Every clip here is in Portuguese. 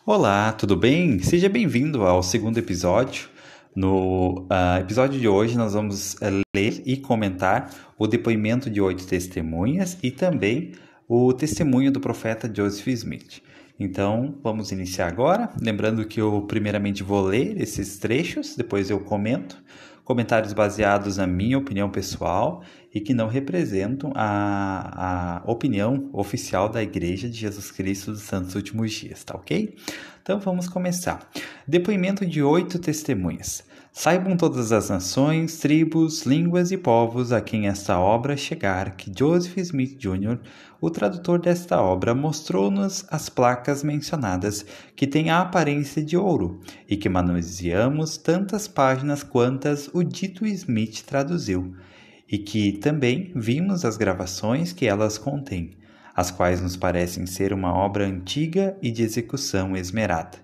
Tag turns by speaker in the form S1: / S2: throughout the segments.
S1: Olá, tudo bem? Seja bem-vindo ao segundo episódio. No episódio de hoje, nós vamos ler e comentar o depoimento de 8 testemunhas e também o testemunho do profeta Joseph Smith. Então, vamos iniciar agora. Lembrando que eu, primeiramente, vou ler esses trechos, depois eu comento. Comentários baseados na minha opinião pessoal e que não representam a opinião oficial da Igreja de Jesus Cristo dos Santos Últimos Dias, tá ok? Então vamos começar. Depoimento de 8 testemunhas. Saibam todas as nações, tribos, línguas e povos a quem esta obra chegar que Joseph Smith Jr., o tradutor desta obra, mostrou-nos as placas mencionadas que têm a aparência de ouro e que manuseamos tantas páginas quantas o dito Smith traduziu, e que também vimos as gravações que elas contêm, as quais nos parecem ser uma obra antiga e de execução esmerada.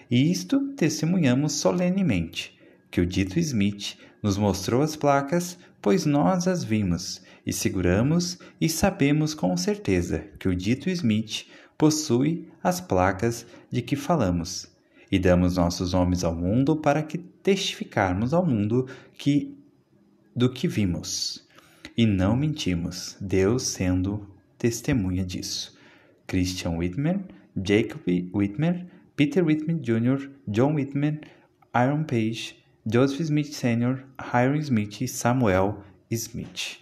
S1: E isto testemunhamos solenemente, que o dito Smith nos mostrou as placas, pois nós as vimos, e seguramos e sabemos com certeza que o dito Smith possui as placas de que falamos, e damos nossos nomes ao mundo para que testificarmos ao mundo do que vimos. E não mentimos, Deus sendo testemunha disso. Christian Whitmer, Jacob Whitmer, Peter Whitmer Jr., John Whitmer, Aaron Page, Joseph Smith Sr., Hiram Smith e Samuel Smith.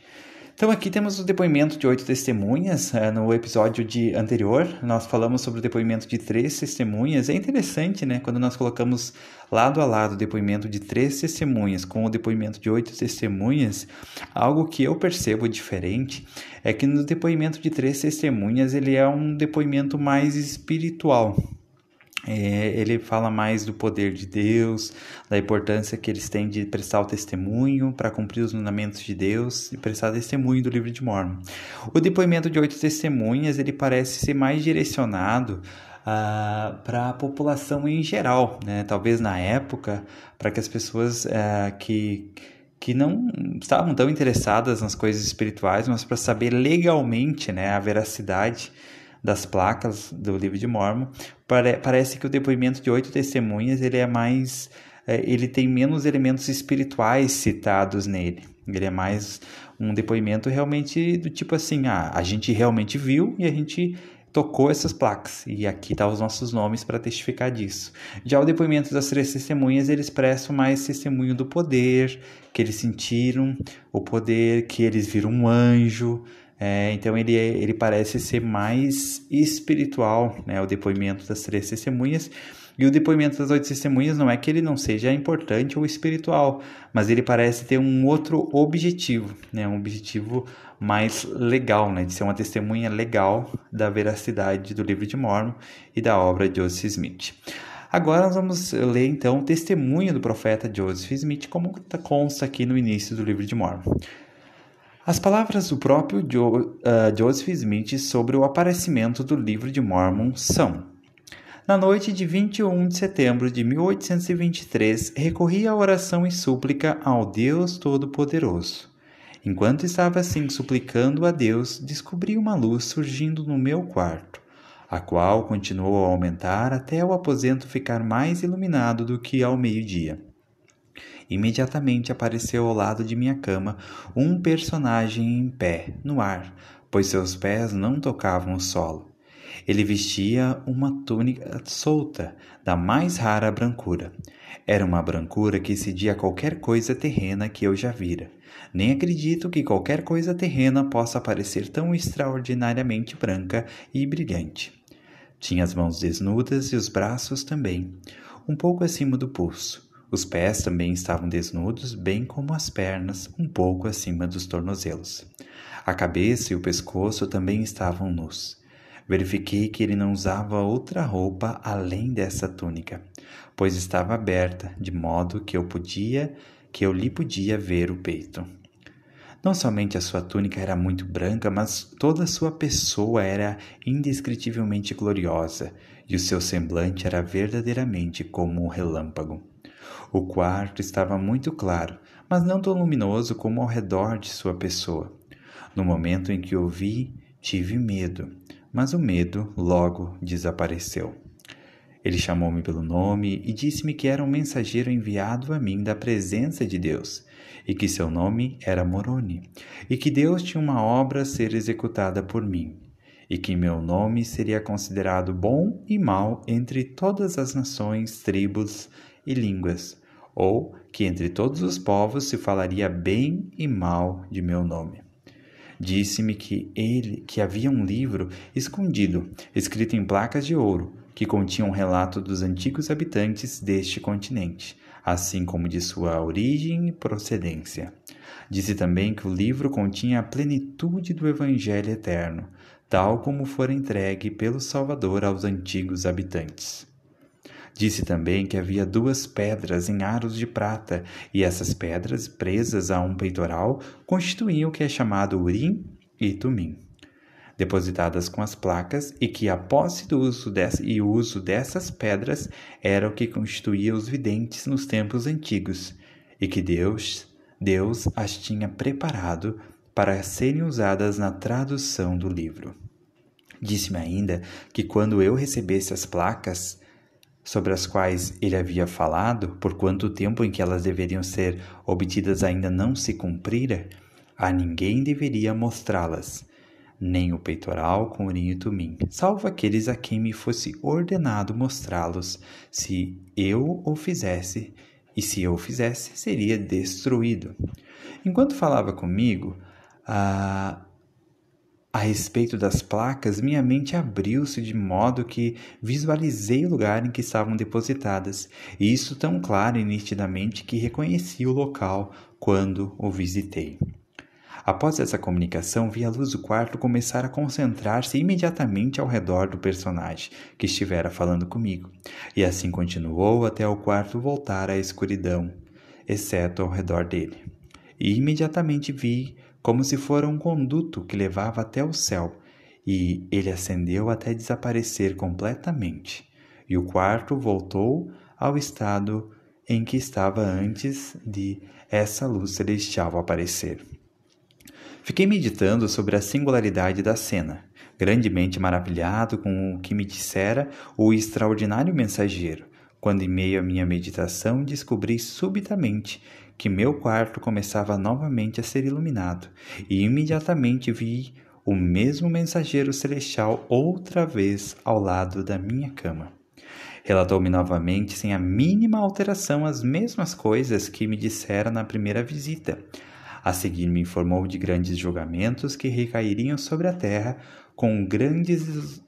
S1: Então aqui temos o depoimento de 8 testemunhas. No episódio anterior, nós falamos sobre o depoimento de 3 testemunhas. É interessante, né? Quando nós colocamos lado a lado o depoimento de 3 testemunhas com o depoimento de 8 testemunhas, algo que eu percebo diferente é que no depoimento de 3 testemunhas ele é um depoimento mais espiritual. Ele fala mais do poder de Deus, da importância que eles têm de prestar o testemunho para cumprir os mandamentos de Deus e prestar testemunho do livro de Mórmon. O depoimento de 8 testemunhas ele parece ser mais direcionado para a população em geral, né? Talvez na época, para que as pessoas que não estavam tão interessadas nas coisas espirituais, mas para saber legalmente, né, a veracidade das placas do livro de Mórmon. Parece que o depoimento de 8 testemunhas ele tem menos elementos espirituais citados nele. Ele é mais um depoimento realmente do tipo assim, a gente realmente viu e a gente tocou essas placas, e aqui estão os nossos nomes para testificar disso. Já o depoimento das 3 testemunhas, eles prestam mais testemunho do poder que eles sentiram, o poder que eles viram um anjo. Então ele parece ser mais espiritual, né, o depoimento das 3 testemunhas. E o depoimento das 8 testemunhas não é que ele não seja importante ou espiritual, mas ele parece ter um outro objetivo, né, um objetivo mais legal, né, de ser uma testemunha legal da veracidade do livro de Mórmon e da obra de Joseph Smith. Agora nós vamos ler então o testemunho do profeta Joseph Smith, como consta aqui no início do livro de Mórmon. As palavras do próprio Joseph Smith sobre o aparecimento do livro de Mórmon são: na noite de 21 de setembro de 1823, recorri à oração e súplica ao Deus Todo-Poderoso. Enquanto estava assim suplicando a Deus, descobri uma luz surgindo no meu quarto, a qual continuou a aumentar até o aposento ficar mais iluminado do que ao meio-dia. Imediatamente apareceu ao lado de minha cama um personagem em pé, no ar, pois seus pés não tocavam o solo. Ele vestia uma túnica solta, da mais rara brancura. Era uma brancura que excedia a qualquer coisa terrena que eu já vira. Nem acredito que qualquer coisa terrena possa parecer tão extraordinariamente branca e brilhante. Tinha as mãos desnudas e os braços também, um pouco acima do pulso. Os pés também estavam desnudos, bem como as pernas, um pouco acima dos tornozelos. A cabeça e o pescoço também estavam nus. Verifiquei que ele não usava outra roupa além dessa túnica, pois estava aberta, de modo que eu lhe podia ver o peito. Não somente a sua túnica era muito branca, mas toda a sua pessoa era indescritivelmente gloriosa, e o seu semblante era verdadeiramente como um relâmpago. O quarto estava muito claro, mas não tão luminoso como ao redor de sua pessoa. No momento em que o vi, tive medo, mas o medo logo desapareceu. Ele chamou-me pelo nome e disse-me que era um mensageiro enviado a mim da presença de Deus, e que seu nome era Moroni, e que Deus tinha uma obra a ser executada por mim, e que meu nome seria considerado bom e mau entre todas as nações, tribos e línguas, ou que entre todos os povos se falaria bem e mal de meu nome. Disse-me que havia um livro escondido, escrito em placas de ouro, que continha um relato dos antigos habitantes deste continente, assim como de sua origem e procedência. Disse também que o livro continha a plenitude do Evangelho eterno, tal como fora entregue pelo Salvador aos antigos habitantes. Disse também que havia 2 pedras em aros de prata, e essas pedras, presas a um peitoral, constituíam o que é chamado Urim e Tumim, depositadas com as placas, e que a posse do uso e o uso dessas pedras era o que constituía os videntes nos tempos antigos, e que Deus as tinha preparado para serem usadas na tradução do livro. Disse-me ainda que quando eu recebesse as placas, sobre as quais ele havia falado, por quanto tempo em que elas deveriam ser obtidas ainda não se cumprira, a ninguém deveria mostrá-las, nem o peitoral com urim e tumim, salvo aqueles a quem me fosse ordenado mostrá-los, se eu o fizesse, e se eu o fizesse, seria destruído. Enquanto falava comigo, a respeito das placas, minha mente abriu-se de modo que visualizei o lugar em que estavam depositadas, e isso tão claro e nitidamente que reconheci o local quando o visitei. Após essa comunicação, vi a luz do quarto começar a concentrar-se imediatamente ao redor do personagem que estivera falando comigo, e assim continuou até o quarto voltar à escuridão, exceto ao redor dele. E imediatamente vi como se fora um conduto que levava até o céu, e ele acendeu até desaparecer completamente, e o quarto voltou ao estado em que estava antes de essa luz celestial aparecer. Fiquei meditando sobre a singularidade da cena, grandemente maravilhado com o que me dissera o extraordinário mensageiro, quando em meio à minha meditação descobri subitamente que meu quarto começava novamente a ser iluminado, e imediatamente vi o mesmo mensageiro celestial outra vez ao lado da minha cama. Relatou-me novamente, sem a mínima alteração, as mesmas coisas que me dissera na primeira visita. A seguir me informou de grandes julgamentos que recairiam sobre a terra, com grandes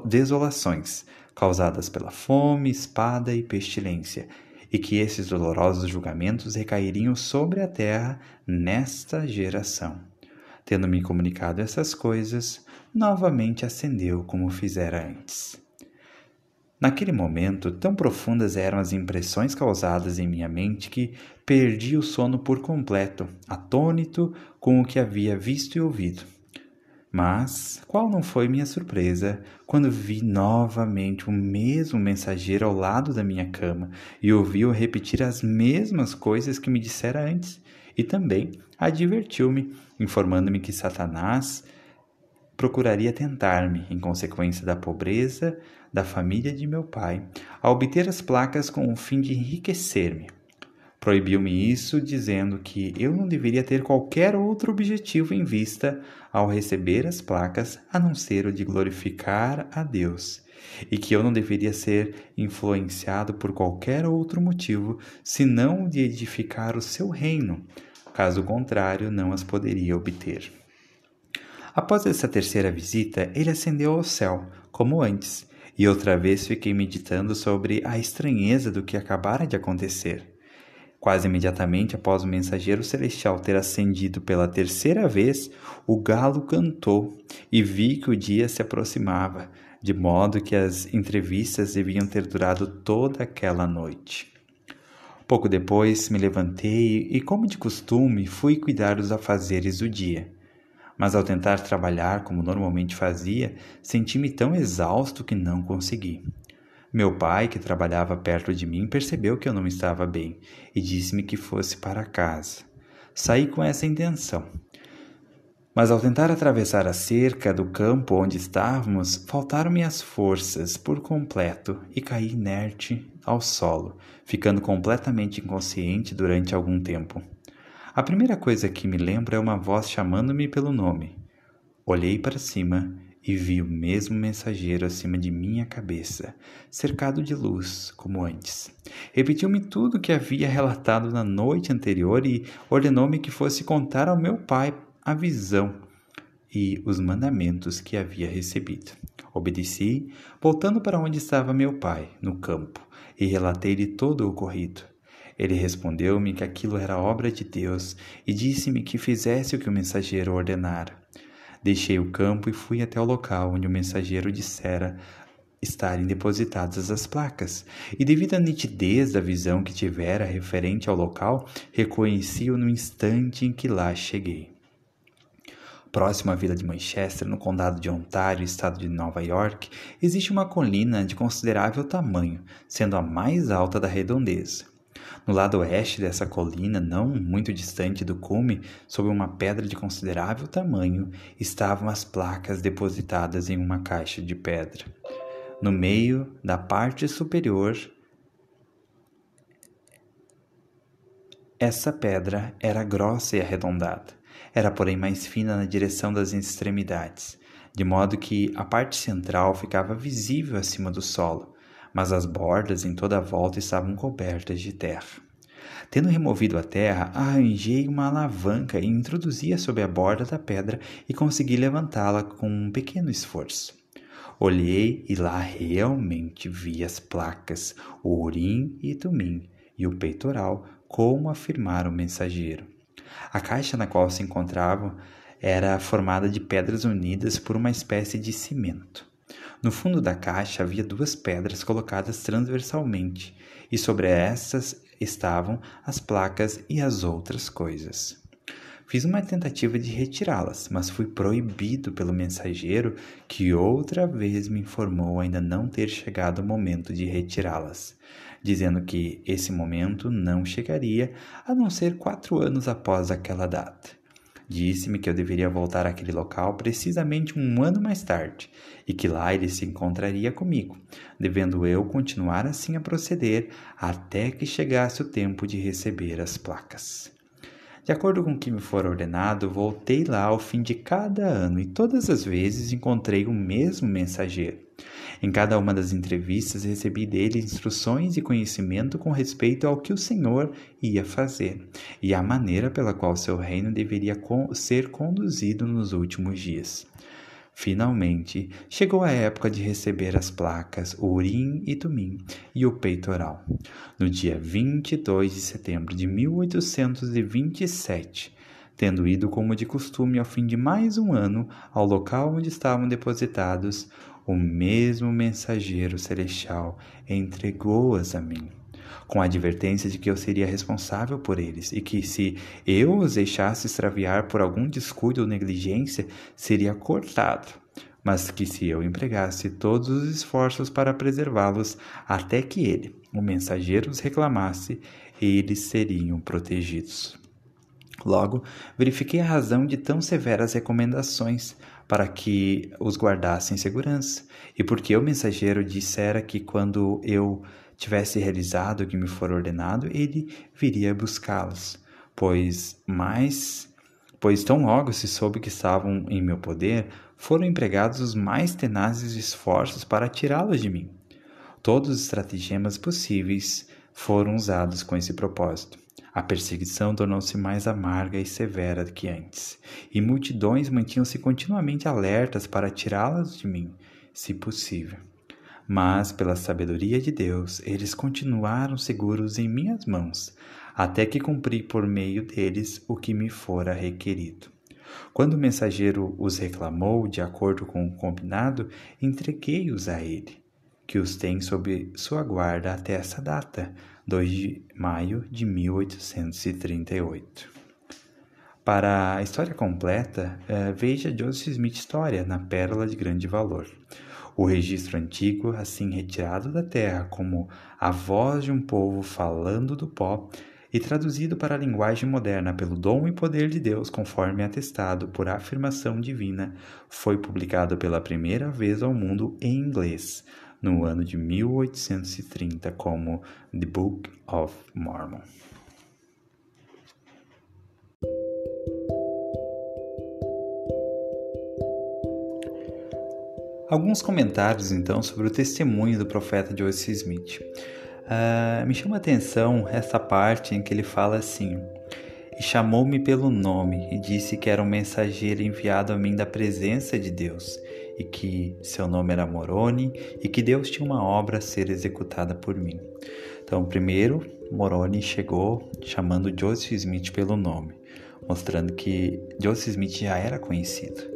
S1: desolações, causadas pela fome, espada e pestilência, e que esses dolorosos julgamentos recairiam sobre a terra nesta geração. Tendo-me comunicado essas coisas, novamente acendeu como fizera antes. Naquele momento, tão profundas eram as impressões causadas em minha mente que perdi o sono por completo, atônito com o que havia visto e ouvido. Mas qual não foi minha surpresa quando vi novamente o mesmo mensageiro ao lado da minha cama e ouvi-o repetir as mesmas coisas que me dissera antes, e também advertiu-me, informando-me que Satanás procuraria tentar-me, em consequência da pobreza da família de meu pai, a obter as placas com o fim de enriquecer-me. Proibiu-me isso, dizendo que eu não deveria ter qualquer outro objetivo em vista ao receber as placas, a não ser o de glorificar a Deus, e que eu não deveria ser influenciado por qualquer outro motivo, senão o de edificar o seu reino. Caso contrário, não as poderia obter. Após essa terceira visita, ele ascendeu ao céu, como antes, e outra vez fiquei meditando sobre a estranheza do que acabara de acontecer. Quase imediatamente após o mensageiro celestial ter ascendido pela terceira vez, o galo cantou, e vi que o dia se aproximava, de modo que as entrevistas deviam ter durado toda aquela noite. Pouco depois me levantei e, como de costume, fui cuidar dos afazeres do dia. Mas ao tentar trabalhar como normalmente fazia, senti-me tão exausto que não consegui. Meu pai, que trabalhava perto de mim, percebeu que eu não estava bem e disse-me que fosse para casa. Saí com essa intenção. Mas ao tentar atravessar a cerca do campo onde estávamos, faltaram-me as forças por completo e caí inerte ao solo, ficando completamente inconsciente durante algum tempo. A primeira coisa que me lembro é uma voz chamando-me pelo nome. Olhei para cima e vi o mesmo mensageiro acima de minha cabeça, cercado de luz, como antes. Repetiu-me tudo o que havia relatado na noite anterior e ordenou-me que fosse contar ao meu pai a visão e os mandamentos que havia recebido. Obedeci, voltando para onde estava meu pai, no campo, e relatei-lhe todo o ocorrido. Ele respondeu-me que aquilo era obra de Deus e disse-me que fizesse o que o mensageiro ordenara. Deixei o campo e fui até o local onde o mensageiro dissera estarem depositadas as placas, e devido à nitidez da visão que tivera referente ao local, reconheci-o no instante em que lá cheguei. Próximo à vila de Manchester, no condado de Ontário, estado de Nova York, existe uma colina de considerável tamanho, sendo a mais alta da redondeza. No lado oeste dessa colina, não muito distante do cume, sob uma pedra de considerável tamanho, estavam as placas depositadas em uma caixa de pedra. No meio da parte superior, essa pedra era grossa e arredondada. Era, porém, mais fina na direção das extremidades, de modo que a parte central ficava visível acima do solo, mas as bordas em toda a volta estavam cobertas de terra. Tendo removido a terra, arranjei uma alavanca e introduzi-a sob a borda da pedra e consegui levantá-la com um pequeno esforço. Olhei e lá realmente vi as placas, o Urim e Tumim e o peitoral, como afirmara o mensageiro. A caixa na qual se encontravam era formada de pedras unidas por uma espécie de cimento. No fundo da caixa havia duas pedras colocadas transversalmente, e sobre essas estavam as placas e as outras coisas. Fiz uma tentativa de retirá-las, mas fui proibido pelo mensageiro, que outra vez me informou ainda não ter chegado o momento de retirá-las, dizendo que esse momento não chegaria a não ser 4 anos após aquela data. Disse-me que eu deveria voltar àquele local precisamente 1 ano mais tarde, e que lá ele se encontraria comigo, devendo eu continuar assim a proceder até que chegasse o tempo de receber as placas. De acordo com o que me for ordenado, voltei lá ao fim de cada ano e todas as vezes encontrei o mesmo mensageiro. Em cada uma das entrevistas recebi dele instruções e conhecimento com respeito ao que o Senhor ia fazer e à maneira pela qual seu reino deveria ser conduzido nos últimos dias. Finalmente, chegou a época de receber as placas, o Urim e Tumim e o peitoral. No dia 22 de setembro de 1827, tendo ido como de costume ao fim de mais um ano ao local onde estavam depositados, o mesmo mensageiro celestial entregou-as a mim, com a advertência de que eu seria responsável por eles e que, se eu os deixasse extraviar por algum descuido ou negligência, seria cortado, mas que se eu empregasse todos os esforços para preservá-los até que ele, o mensageiro, os reclamasse, eles seriam protegidos. Logo, verifiquei a razão de tão severas recomendações para que os guardasse em segurança, e porque o mensageiro dissera que quando eu tivesse realizado o que me for ordenado, ele viria buscá-los, pois tão logo se soube que estavam em meu poder, foram empregados os mais tenazes esforços para tirá-los de mim. Todos os estratagemas possíveis foram usados com esse propósito. A perseguição tornou-se mais amarga e severa do que antes, e multidões mantinham-se continuamente alertas para tirá-las de mim, se possível. Mas, pela sabedoria de Deus, eles continuaram seguros em minhas mãos, até que cumpri por meio deles o que me fora requerido. Quando o mensageiro os reclamou, de acordo com o combinado, entreguei-os a ele, que os tem sob sua guarda até essa data, 2 de maio de 1838. Para a história completa, veja Joseph Smith História, na Pérola de Grande Valor. O registro antigo, assim retirado da terra como a voz de um povo falando do pó, e traduzido para a linguagem moderna pelo dom e poder de Deus, conforme atestado por afirmação divina, foi publicado pela primeira vez ao mundo em inglês, no ano de 1830, como The Book of Mormon. Alguns comentários, então, sobre o testemunho do profeta Joseph Smith. Me chama a atenção essa parte em que ele fala assim: "E chamou-me pelo nome e disse que era um mensageiro enviado a mim da presença de Deus, e que seu nome era Moroni, e que Deus tinha uma obra a ser executada por mim." Então, primeiro, Moroni chegou chamando Joseph Smith pelo nome, mostrando que Joseph Smith já era conhecido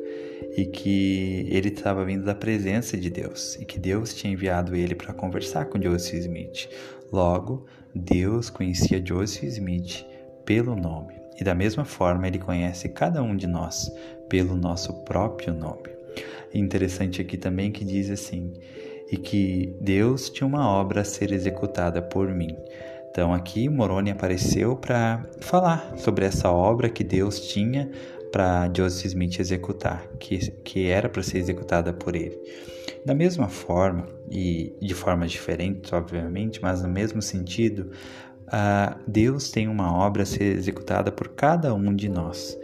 S1: e que ele estava vindo da presença de Deus e que Deus tinha enviado ele para conversar com Joseph Smith. Logo, Deus conhecia Joseph Smith pelo nome e da mesma forma ele conhece cada um de nós pelo nosso próprio nome. Interessante aqui também que diz assim: "E que Deus tinha uma obra a ser executada por mim." Então aqui Moroni apareceu para falar sobre essa obra que Deus tinha para Joseph Smith executar, que era para ser executada por ele. Da mesma forma, e de formas diferentes, obviamente, mas no mesmo sentido, Deus tem uma obra a ser executada por cada um de nós.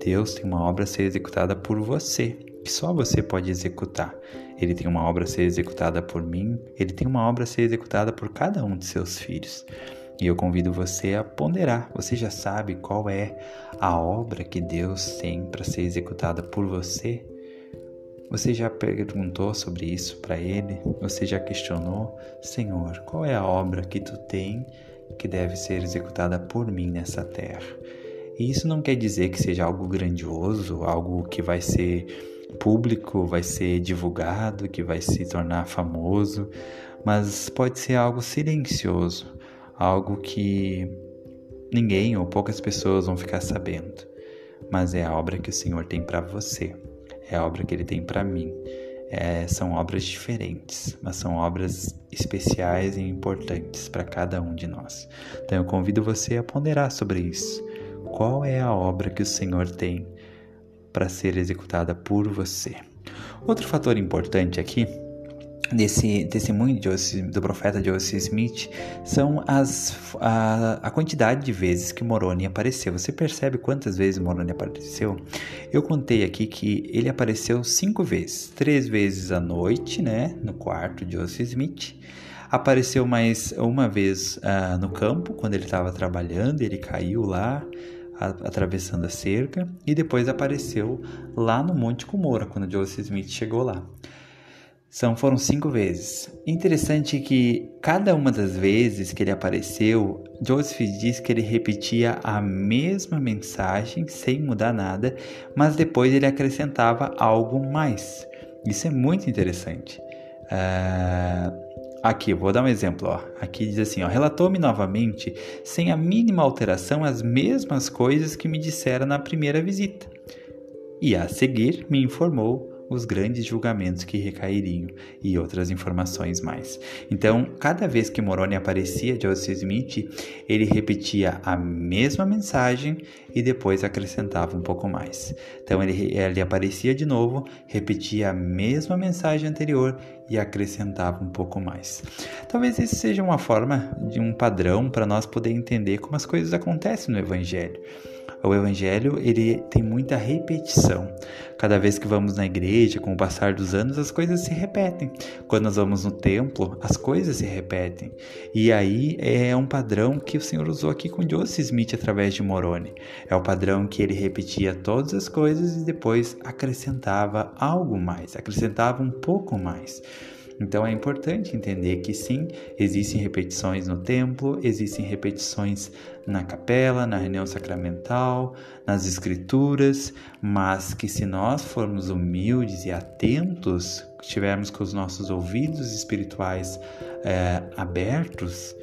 S1: Deus tem uma obra a ser executada por você, que só você pode executar. Ele tem uma obra a ser executada por mim, ele tem uma obra a ser executada por cada um de seus filhos. E eu convido você a ponderar. Você já sabe qual é a obra que Deus tem para ser executada por você? Você já perguntou sobre isso para Ele? Você já questionou? Senhor, qual é a obra que Tu tem que deve ser executada por mim nessa terra? E isso não quer dizer que seja algo grandioso, algo que vai ser público, vai ser divulgado, que vai se tornar famoso, mas pode ser algo silencioso, algo que ninguém ou poucas pessoas vão ficar sabendo, mas é a obra que o Senhor tem para você, é a obra que Ele tem para mim. São obras diferentes, mas são obras especiais e importantes para cada um de nós. Então eu convido você a ponderar sobre isso. Qual é a obra que o Senhor tem para ser executada por você? Outro fator importante aqui desse testemunho do profeta Joseph Smith são a quantidade de vezes que Moroni apareceu. Você percebe quantas vezes Moroni apareceu? Eu contei aqui que ele apareceu 5 vezes. 3 vezes à noite, né, no quarto de Joseph Smith. Apareceu mais uma vez no campo, quando ele estava trabalhando, ele caiu lá, atravessando a cerca, e depois apareceu lá no Monte Cumorah, quando Joseph Smith chegou lá. Foram 5 vezes. Interessante que cada uma das vezes que ele apareceu, Joseph diz que ele repetia a mesma mensagem sem mudar nada, mas depois ele acrescentava algo mais. Isso é muito interessante. Aqui, eu vou dar um exemplo. Aqui diz assim: relatou-me novamente, sem a mínima alteração, as mesmas coisas que me dissera na primeira visita. E a seguir me informou os grandes julgamentos que recairiam e outras informações mais. Então, cada vez que Moroni aparecia, Joseph Smith, ele repetia a mesma mensagem e depois acrescentava um pouco mais. Então, ele aparecia de novo, repetia a mesma mensagem anterior e acrescentava um pouco mais. Talvez isso seja uma forma de um padrão para nós poder entender como as coisas acontecem no Evangelho. O Evangelho, ele tem muita repetição. Cada vez que vamos na igreja, com o passar dos anos, as coisas se repetem. Quando nós vamos no templo, as coisas se repetem. E aí é um padrão que o Senhor usou aqui com Joseph Smith através de Moroni. É o padrão que ele repetia todas as coisas e depois acrescentava algo mais, acrescentava um pouco mais. Então é importante entender que sim, existem repetições no templo, existem repetições na capela, na reunião sacramental, nas escrituras, mas que se nós formos humildes e atentos, tivermos com os nossos ouvidos espirituais abertos,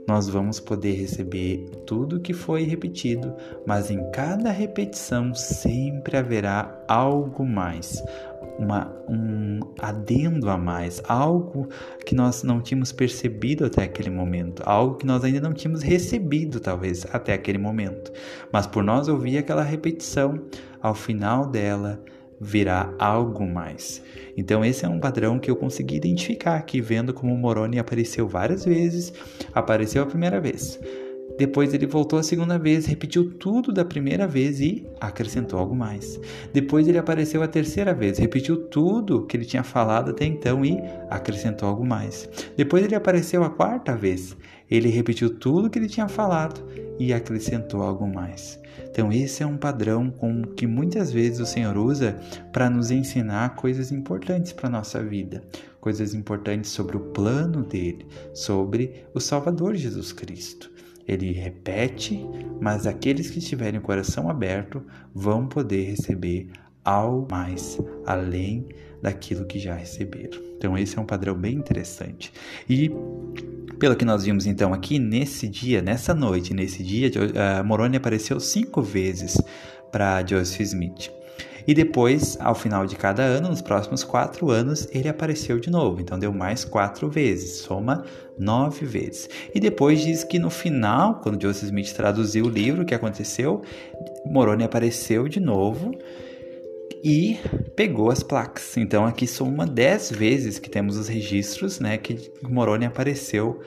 S1: nós vamos poder receber tudo que foi repetido, mas em cada repetição sempre haverá algo mais, um adendo a mais, algo que nós não tínhamos percebido até aquele momento, algo que nós ainda não tínhamos recebido talvez até aquele momento, mas por nós ouvir aquela repetição, ao final dela virá algo mais. Então esse é um padrão que eu consegui identificar aqui, vendo como Moroni apareceu várias vezes. Apareceu a primeira vez, depois ele voltou a segunda vez, repetiu tudo da primeira vez e acrescentou algo mais. Depois ele apareceu a terceira vez, repetiu tudo que ele tinha falado até então e acrescentou algo mais. Depois ele apareceu a quarta vez, ele repetiu tudo que ele tinha falado e acrescentou algo mais. Então esse é um padrão com que muitas vezes o Senhor usa para nos ensinar coisas importantes para a nossa vida, coisas importantes sobre o plano dele, sobre o Salvador Jesus Cristo. Ele repete, mas aqueles que tiverem o coração aberto vão poder receber algo mais, além daquilo que já receberam. Então esse é um padrão bem interessante. E pelo que nós vimos então aqui, nesse dia, Moroni apareceu 5 vezes para Joseph Smith. E depois, ao final de cada ano, nos próximos 4 anos, ele apareceu de novo. Então deu mais 4 vezes, soma 9 vezes. E depois diz que no final, quando Joseph Smith traduziu o livro, o que aconteceu? Moroni apareceu de novo e pegou as placas. Então aqui soma 10 vezes que temos os registros, né, que Moroni apareceu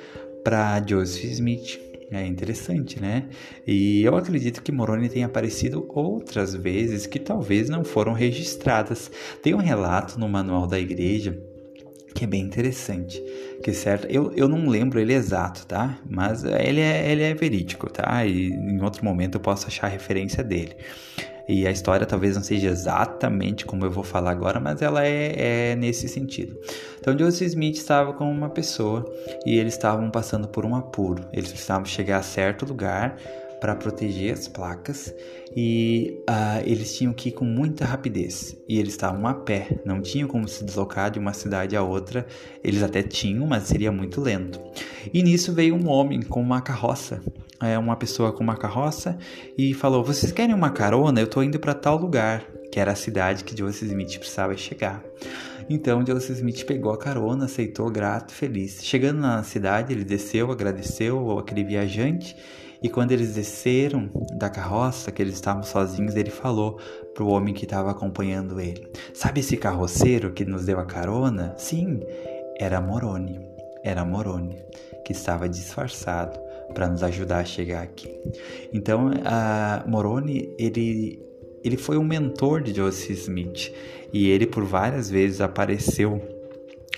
S1: para Joseph Smith. É interessante, né? E eu acredito que Moroni tenha aparecido outras vezes que talvez não foram registradas. Tem um relato no manual da igreja que é bem interessante, que certo, eu não lembro ele exato, tá? Mas ele é verídico, tá? E em outro momento eu posso achar a referência dele. E a história talvez não seja exatamente como eu vou falar agora, mas ela é nesse sentido. Então, Joseph Smith estava com uma pessoa e eles estavam passando por um apuro. Eles precisavam chegar a certo lugar para proteger as placas e eles tinham que ir com muita rapidez. E eles estavam a pé, não tinham como se deslocar de uma cidade a outra. Eles até tinham, mas seria muito lento. E nisso veio um homem com uma carroça. Uma pessoa com uma carroça e falou: vocês querem uma carona? Eu tô indo para tal lugar, que era a cidade que Joseph Smith precisava chegar. Então Joseph Smith pegou a carona, aceitou, grato, feliz. Chegando na cidade, ele desceu, agradeceu aquele viajante, e quando eles desceram da carroça, que eles estavam sozinhos, ele falou para o homem que estava acompanhando ele: sabe esse carroceiro que nos deu a carona? Sim, era Moroni, que estava disfarçado para nos ajudar a chegar aqui. Então, Moroni, ele foi um mentor de Joseph Smith e ele por várias vezes apareceu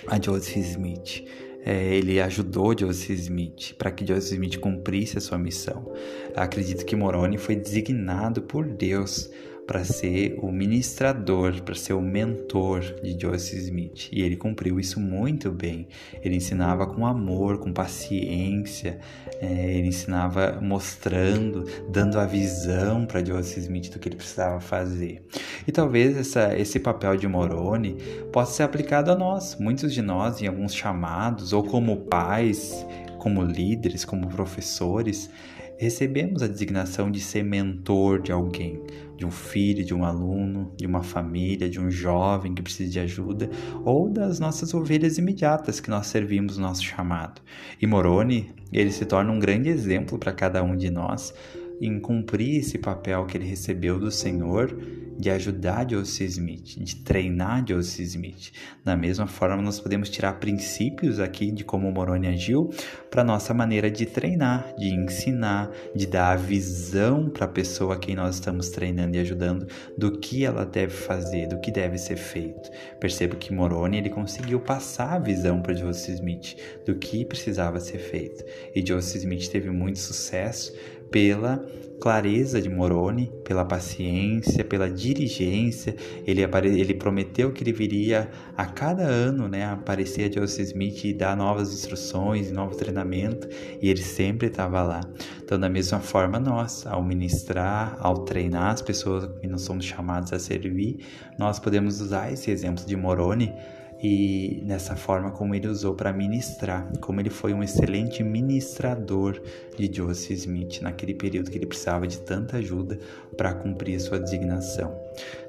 S1: a Joseph Smith. Ele ajudou Joseph Smith para que Joseph Smith cumprisse a sua missão. Acredito que Moroni foi designado por Deus para ser o ministrador, para ser o mentor de Joseph Smith. E ele cumpriu isso muito bem. Ele ensinava com amor, com paciência. Ele ensinava mostrando, dando a visão para Joseph Smith do que ele precisava fazer. E talvez esse papel de Moroni possa ser aplicado a nós. Muitos de nós, em alguns chamados, ou como pais, como líderes, como professores, recebemos a designação de ser mentor de alguém, de um filho, de um aluno, de uma família, de um jovem que precisa de ajuda, ou das nossas ovelhas imediatas que nós servimos no nosso chamado. E Moroni, ele se torna um grande exemplo para cada um de nós em cumprir esse papel que ele recebeu do Senhor de ajudar Joseph Smith, de treinar Joseph Smith. Da mesma forma, nós podemos tirar princípios aqui de como Moroni agiu para a nossa maneira de treinar, de ensinar, de dar a visão para a pessoa a quem nós estamos treinando e ajudando do que ela deve fazer, do que deve ser feito. Percebo que Moroni, ele conseguiu passar a visão para Joseph Smith do que precisava ser feito. E Joseph Smith teve muito sucesso pela clareza de Moroni, pela paciência, pela diligência. Ele prometeu que ele viria a cada ano, né, aparecer a Joseph Smith e dar novas instruções, novo treinamento, e ele sempre estava lá. Então, da mesma forma, nós, ao ministrar, ao treinar as pessoas que nós somos chamados a servir, nós podemos usar esse exemplo de Moroni e nessa forma como ele usou para ministrar, como ele foi um excelente ministrador de Joseph Smith naquele período que ele precisava de tanta ajuda para cumprir a sua designação.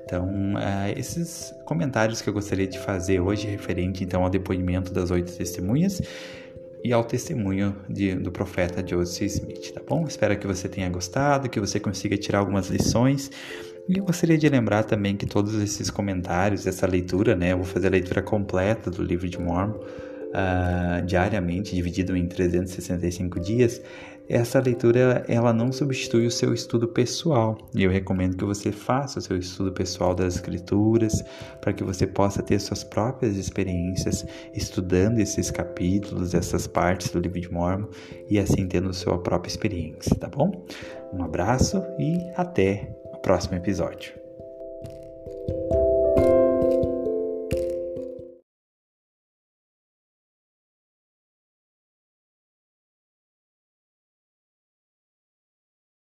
S1: Então, esses comentários que eu gostaria de fazer hoje referente então ao depoimento das 8 testemunhas e ao testemunho do profeta Joseph Smith, tá bom? Espero que você tenha gostado, que você consiga tirar algumas lições. E eu gostaria de lembrar também que todos esses comentários, essa leitura, eu vou fazer a leitura completa do livro de Mormon diariamente, dividido em 365 dias. Essa leitura, ela não substitui o seu estudo pessoal. E eu recomendo que você faça o seu estudo pessoal das Escrituras, para que você possa ter suas próprias experiências estudando esses capítulos, essas partes do livro de Mormon, e assim tendo sua própria experiência, tá bom? Um abraço e até o próximo episódio.